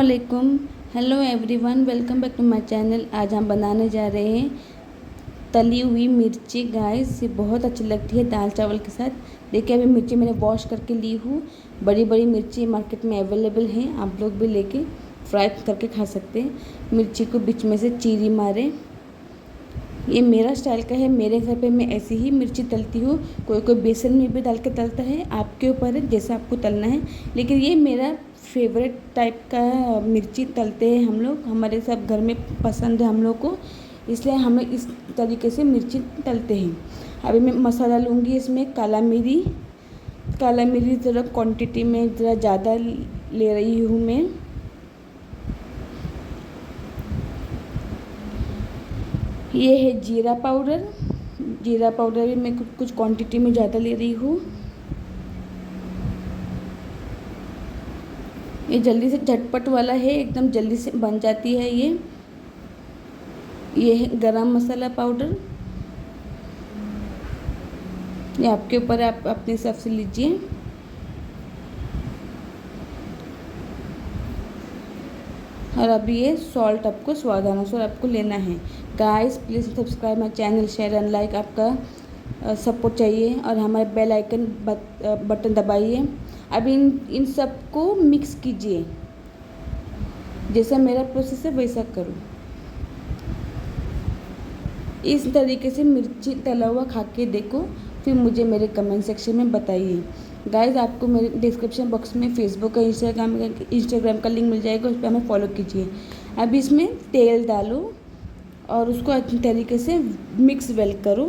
अस्सलामुअलैकुम। Hello everyone, welcome back to my channel. आज हम बनाने जा रहे हैं तली हुई मिर्ची। गाइस ये बहुत अच्छी लगती है दाल चावल के साथ। देखिए अभी मिर्ची मैंने वॉश करके ली हूँ। बड़ी बड़ी मिर्ची मार्केट में अवेलेबल हैं, आप लोग भी लेके फ्राई करके खा सकते हैं। मिर्ची को बीच में से चीरी मारें। ये मेरा स्टाइल का है, मेरे घर पे मैं ऐसी ही मिर्ची तलती हूँ। कोई कोई बेसन में भी डाल के तलता है, आपके ऊपर है जैसा आपको तलना है। लेकिन ये मेरा फेवरेट टाइप का मिर्ची तलते हैं हम लोग, हमारे सब घर में पसंद है हम लोग को, इसलिए हम लोग इस तरीके से मिर्ची तलते हैं। अभी मैं मसाला लूँगी, इसमें काला मिरी ज़रा क्वान्टिटी में ज़रा ज़्यादा ले रही हूँ मैं। ये है जीरा पाउडर भी मैं कुछ क्वांटिटी में ज़्यादा ले रही हूँ। ये जल्दी से झटपट वाला है, एकदम जल्दी से बन जाती है ये है गरम मसाला पाउडर। ये आपके ऊपर है, आप अपने हिसाब से लीजिए। और अभी ये सॉल्ट आपको स्वाद अनुसार आपको लेना है। Guys please subscribe my channel, share and like, आपका सपोर्ट चाहिए। और हमारे बेल आइकन बटन दबाइए। अभी इन सबको मिक्स कीजिए, जैसा मेरा प्रोसेस है वैसा करो। इस तरीके से मिर्ची तला हुआ खा के देखो, फिर मुझे मेरे कमेंट सेक्शन में बताइए। गाइस आपको मेरे डिस्क्रिप्शन बॉक्स में फेसबुक का इंस्टाग्राम का लिंक मिल जाएगा, उस पर हमें फॉलो कीजिए। अब इसमें तेल डालो और उसको अच्छी तरीके से मिक्स वेल करो।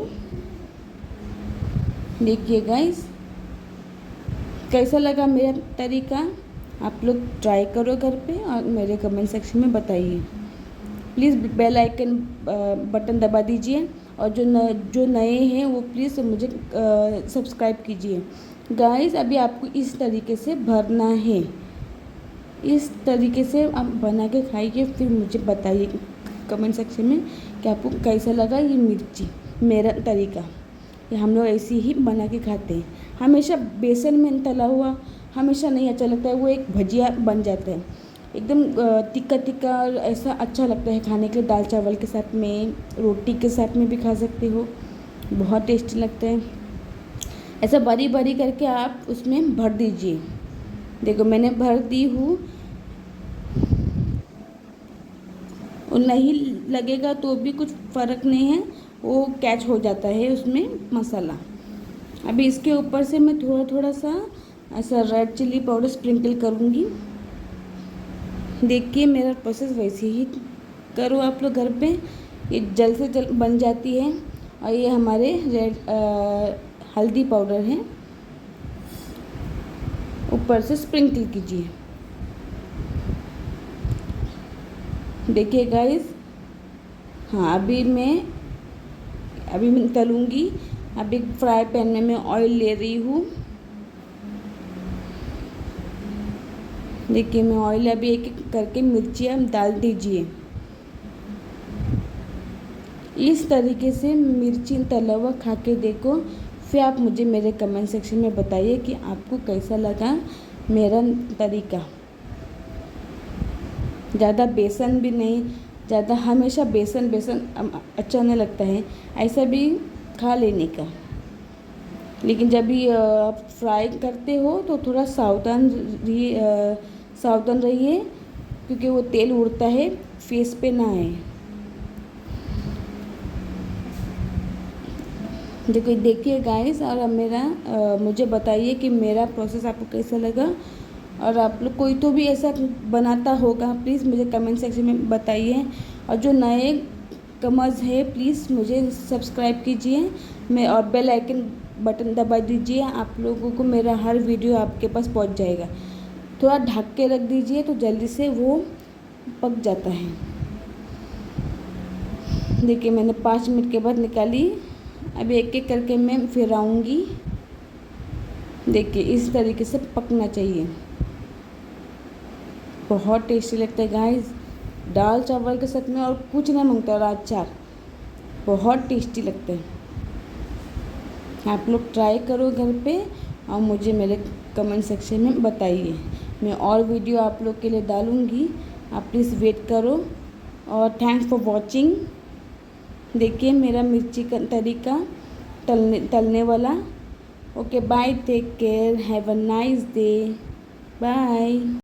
देखिए गाइस कैसा लगा मेरा तरीका, आप लोग ट्राई करो घर पे और मेरे कमेंट सेक्शन में बताइए। प्लीज़ बेल आइकन बटन दबा दीजिए। और जो नए हैं वो प्लीज़ मुझे सब्सक्राइब कीजिए। गाइस अभी आपको इस तरीके से भरना है, इस तरीके से आप बना के खाइए, फिर मुझे बताइए कमेंट सेक्शन में कि आपको कैसा लगा ये मिर्ची मेरा तरीका। ये हम लोग ऐसे ही बना के खाते हैं। हमेशा बेसन में तला हुआ हमेशा नहीं अच्छा लगता है, वो एक भजिया बन जाता है एकदम तिक्का तिक्का, और ऐसा अच्छा लगता है खाने के लिए। दाल चावल के साथ में, रोटी के साथ में भी खा सकते हो, बहुत टेस्टी लगता है। ऐसा बारी बारी करके आप उसमें भर दीजिए। देखो मैंने भर दी हूँ, और नहीं लगेगा तो भी कुछ फ़र्क नहीं है, वो कैच हो जाता है उसमें मसाला। अभी इसके ऊपर से मैं थोड़ा थोड़ा सा ऐसा रेड चिल्ली पाउडर स्प्रिंकल करूँगी। देखिए मेरा प्रोसेस वैसे ही करो आप लोग घर पे, ये जल्द से जल्द बन जाती है। और ये हमारे हल्दी पाउडर है, ऊपर से स्प्रिंकल कीजिए। देखिए गाइस, हाँ अभी मैं तलूँगी। अभी फ्राई पैन में मैं ऑयल ले रही हूँ। देखिए मैं ऑयल अभी एक एक करके मिर्चियाँ डाल दीजिए। इस तरीके से मिर्ची तला हुआ खा के देखो, फिर आप मुझे मेरे कमेंट सेक्शन में बताइए कि आपको कैसा लगा मेरा तरीका। ज़्यादा बेसन भी नहीं, ज़्यादा हमेशा बेसन अच्छा नहीं लगता है, ऐसा भी खा लेने का। लेकिन जब भी आप फ्राई करते हो तो थोड़ा सावधान रहिए, क्योंकि वो तेल उड़ता है, फेस पे ना आए। देखिए गाइस, और अब मुझे बताइए कि मेरा प्रोसेस आपको कैसा लगा। और आप लोग कोई तो भी ऐसा बनाता होगा, प्लीज़ मुझे कमेंट सेक्शन में बताइए। और जो नए कमर्स है प्लीज़ मुझे सब्सक्राइब कीजिए मैं, और बेल आइकन बटन दबा दीजिए। आप लोगों को मेरा हर वीडियो आपके पास पहुंच जाएगा। थोड़ा ढक के रख दीजिए तो जल्दी से वो पक जाता है। देखिए मैंने 5 मिनट के बाद निकाली। अभी एक एक करके मैं फिराऊंगी। देखिए इस तरीके से पकना चाहिए, बहुत टेस्टी लगता है गाइस दाल चावल के साथ में, और कुछ नहीं मांगता, और अचार बहुत टेस्टी लगता है। आप लोग ट्राई करो घर पे और मुझे मेरे कमेंट सेक्शन में बताइए। मैं और वीडियो आप लोग के लिए डालूँगी, आप प्लीज़ वेट करो। और थैंक्स फॉर वॉचिंग। देखिए मेरा मिर्ची का तरीका तलने वाला। Okay bye, take care, have a nice day, bye.